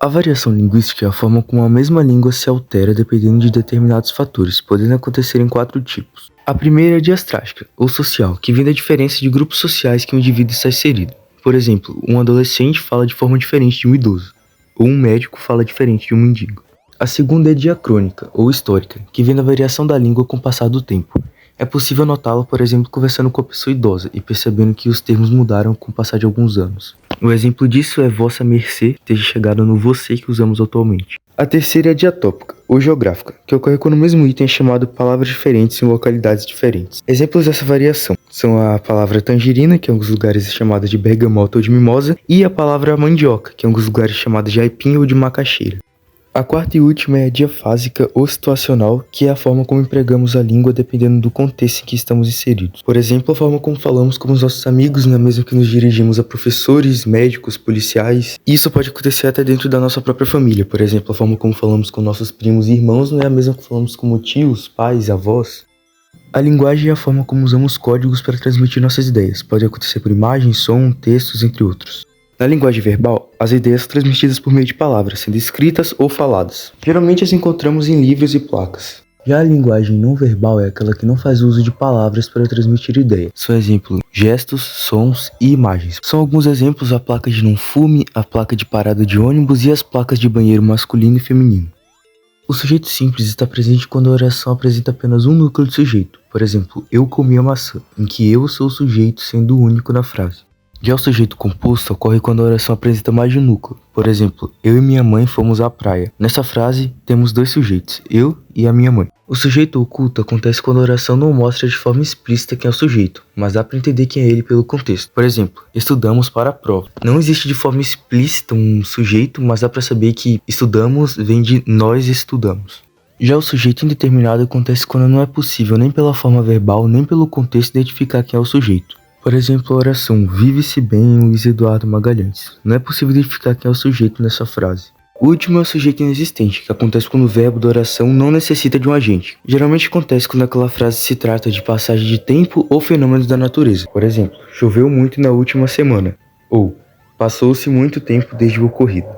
A variação linguística é a forma como a mesma língua se altera dependendo de determinados fatores, podendo acontecer em 4 tipos. A primeira é a diastrática, ou social, que vem da diferença de grupos sociais que um indivíduo está inserido. Por exemplo, um adolescente fala de forma diferente de um idoso, ou um médico fala diferente de um mendigo. A segunda é diacrônica, ou histórica, que vem da variação da língua com o passar do tempo. É possível notá-la, por exemplo, conversando com a pessoa idosa e percebendo que os termos mudaram com o passar de alguns anos. Um exemplo disso é vossa mercê ter chegado no você que usamos atualmente. A terceira é a diatópica, ou geográfica, que ocorre quando o mesmo item é chamado palavras diferentes em localidades diferentes. Exemplos dessa variação são a palavra tangerina, que em alguns lugares é chamada de bergamota ou de mimosa, e a palavra mandioca, que em alguns lugares é chamada de aipim ou de macaxeira. A quarta e última é a diafásica ou situacional, que é a forma como empregamos a língua dependendo do contexto em que estamos inseridos. Por exemplo, a forma como falamos com os nossos amigos não é a mesma que nos dirigimos a professores, médicos, policiais. Isso pode acontecer até dentro da nossa própria família. Por exemplo, a forma como falamos com nossos primos e irmãos não é a mesma que falamos com tios, pais, avós. A linguagem é a forma como usamos códigos para transmitir nossas ideias. Pode acontecer por imagem, som, textos, entre outros. Na linguagem verbal, as ideias são transmitidas por meio de palavras, sendo escritas ou faladas. Geralmente as encontramos em livros e placas. Já a linguagem não verbal é aquela que não faz uso de palavras para transmitir ideias. São exemplos, gestos, sons e imagens. São alguns exemplos a placa de não fume, a placa de parada de ônibus e as placas de banheiro masculino e feminino. O sujeito simples está presente quando a oração apresenta apenas um núcleo de sujeito. Por exemplo, eu comi a maçã, em que eu sou o sujeito sendo o único na frase. Já o sujeito composto ocorre quando a oração apresenta mais de um núcleo. Por exemplo, eu e minha mãe fomos à praia. Nessa frase, temos 2 sujeitos, eu e a minha mãe. O sujeito oculto acontece quando a oração não mostra de forma explícita quem é o sujeito, mas dá para entender quem é ele pelo contexto. Por exemplo, estudamos para a prova. Não existe de forma explícita um sujeito, mas dá para saber que estudamos vem de nós estudamos. Já o sujeito indeterminado acontece quando não é possível nem pela forma verbal, nem pelo contexto identificar quem é o sujeito. Por exemplo, a oração vive-se bem Luiz Eduardo Magalhães. Não é possível identificar quem é o sujeito nessa frase. O último é o sujeito inexistente, que acontece quando o verbo da oração não necessita de um agente. Geralmente acontece quando aquela frase se trata de passagem de tempo ou fenômenos da natureza. Por exemplo, choveu muito na última semana. Ou, passou-se muito tempo desde o ocorrido.